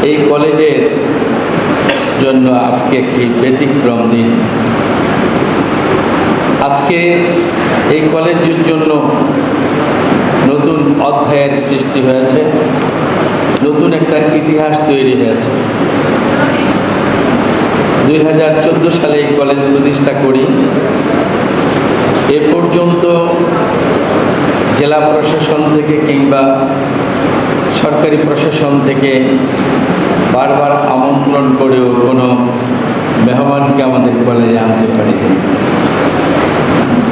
এই কলেজের জন্য আজকে একটি ব্যতিক্রম দিন। আজকে এই কলেজের জন্য নতুন অধ্যায়ের সৃষ্টি হয়েছে, নতুন একটা ইতিহাস তৈরি হয়েছে। 2014 সালে এই কলেজ প্রতিষ্ঠা করি। এ পর্যন্ত জেলা প্রশাসন থেকে কিংবা সরকারি প্রশাসন থেকে বারবার আমন্ত্রণ করেও কোনো মেহমানকে আমাদের কলেজে আনতে পারিনি।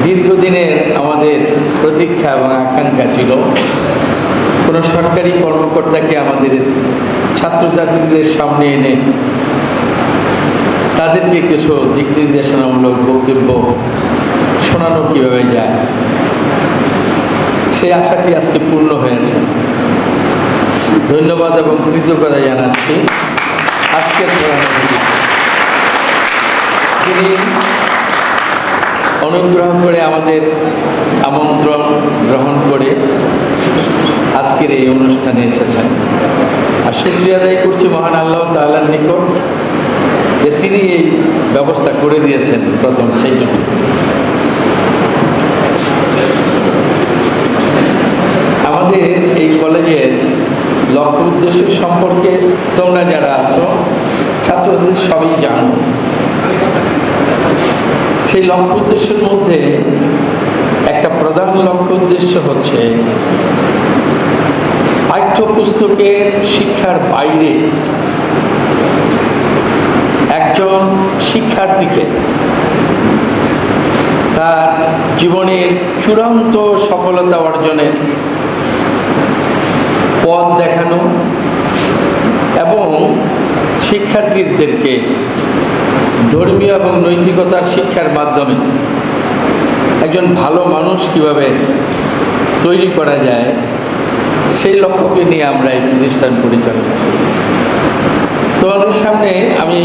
দীর্ঘদিনের আমাদের প্রতীক্ষা এবং আকাঙ্ক্ষা ছিল কোনো সরকারি কর্মকর্তাকে আমাদের ছাত্রছাত্রীদের সামনে এনে তাদেরকে কিছু দিক নির্দেশনামূলক বক্তব্য শোনানো কীভাবে যায়, সেই আশাটি আজকে পূর্ণ হয়েছে। ধন্যবাদ এবং কৃতজ্ঞতা জানাচ্ছি আজকের প্রধান অতিথি, তিনি অনুগ্রহ করে আমাদের আমন্ত্রণ গ্রহণ করে আজকের এই অনুষ্ঠানে এসেছেন। আর শুকরিয়া আদায় করছি মহান আল্লাহ তাআলার নিকট যে তিনি এই ব্যবস্থা করে দিয়েছেন প্রথম সেই জন্য। আমাদের এই কলেজের লক্ষ্য উদ্দেশ্য সম্পর্কে তোমরা যারা আছো ছাত্রছাত্রী সবই জানো। সেই লক্ষ্য উদ্দেশ্যের মধ্যে একটা প্রধান লক্ষ্য উদ্দেশ্য হচ্ছে পাঠ্যপুস্তকের শিক্ষার বাইরে একজন শিক্ষার্থীকে তার জীবনের চূড়ান্ত সফলতা অর্জনের পথ দেখানো এবং শিক্ষার্থীদেরকে ধর্মীয় এবং নৈতিকতার শিক্ষার মাধ্যমে একজন ভালো মানুষ কিভাবে তৈরি করা যায় সেই লক্ষ্যকে নিয়ে আমরা এই প্রতিষ্ঠান পরিচালনা করি। তোমাদের সামনে আমি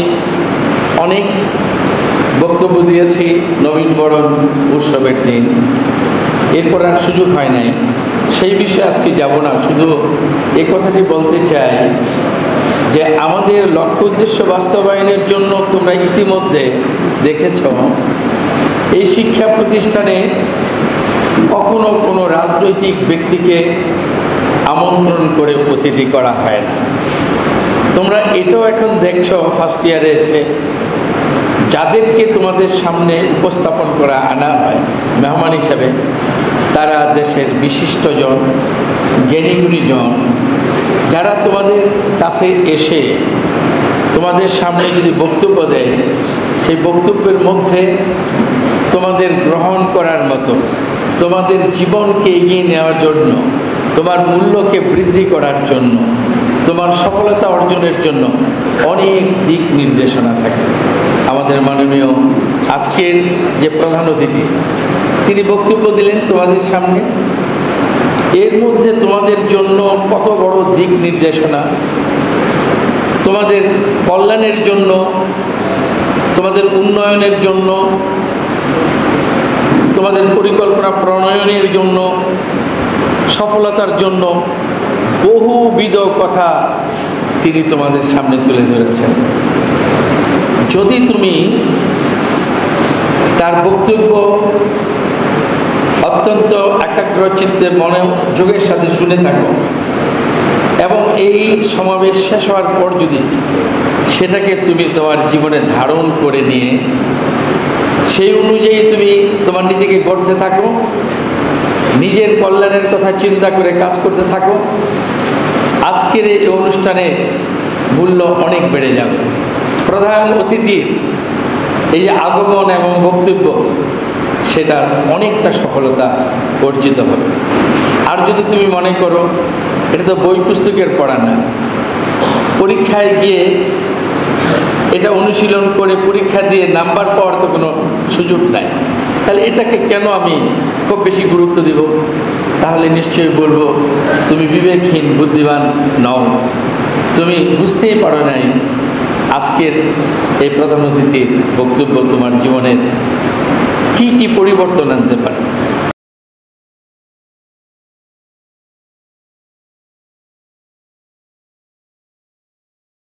অনেক বক্তব্য দিয়েছি নবীনবরণ উৎসবের দিন, এরপর আর সুযোগ হয় নাই, সেই বিষয়ে আজকে যাব না। শুধু এই কথাটি বলতে চাই যে আমাদের লক্ষ্য উদ্দেশ্য বাস্তবায়নের জন্য তোমরা ইতিমধ্যে দেখেছ এই শিক্ষা প্রতিষ্ঠানে কখনো কোনো রাজনৈতিক ব্যক্তিকে আমন্ত্রণ করে অতিথি করা হয় না। তোমরা এটাও এখন দেখছো ফার্স্ট ইয়ারে এসে যাদেরকে তোমাদের সামনে উপস্থাপন করা আনা হয় মেহমান হিসেবে, তারা দেশের বিশিষ্টজন, জ্ঞানীগুণীজন, যারা তোমাদের কাছে এসে তোমাদের সামনে যদি বক্তব্য দেয় সেই বক্তব্যের মধ্যে তোমাদের গ্রহণ করার মতো, তোমাদের জীবনকে এগিয়ে নেওয়ার জন্য, তোমার মূল্যকে বৃদ্ধি করার জন্য, তোমার সফলতা অর্জনের জন্য অনেক দিক নির্দেশনা থাকে। আমাদের মাননীয় আজকের যে প্রধান অতিথি তিনি বক্তব্য দিলেন তোমাদের সামনে, এর মধ্যে তোমাদের জন্য কত বড় দিক নির্দেশনা, তোমাদের কল্যাণের জন্য, তোমাদের উন্নয়নের জন্য, তোমাদের পরিকল্পনা প্রণয়নের জন্য, সফলতার জন্য বহুবিধ কথা তিনি তোমাদের সামনে তুলে ধরেছেন। যদি তুমি তার বক্তব্য অত্যন্ত একাগ্র চিত্তে মনোযোগের সাথে শুনে থাকো এবং এই সমাবেশ শেষ হওয়ার পর যদি সেটাকে তুমি তোমার জীবনে ধারণ করে নিয়ে সেই অনুযায়ী তুমি তোমার নিজেকে গড়তে থাকো, নিজের কল্যাণের কথা চিন্তা করে কাজ করতে থাকো, আজকের এই অনুষ্ঠানের মূল্য অনেক বেড়ে যাবে। প্রধান অতিথির এই যে আগমন এবং বক্তব্য সেটার অনেকটা সফলতা অর্জিত হবে। আর যদি তুমি মনে করো এটা তো বই পুস্তকের পড়া না, পরীক্ষায় গিয়ে এটা অনুশীলন করে পরীক্ষা দিয়ে নাম্বার পাওয়ার তো কোনো সুযোগ নাই, তাহলে এটাকে কেন আমি খুব বেশি গুরুত্ব দিব? তাহলে নিশ্চয়ই বলবো তুমি বিবেকহীন, বুদ্ধিমান নও, তুমি বুঝতেই পারো নাই আজকের এই প্রধান অতিথির বক্তব্য তোমার জীবনের কি কি পরিবর্তন আনতে পারে।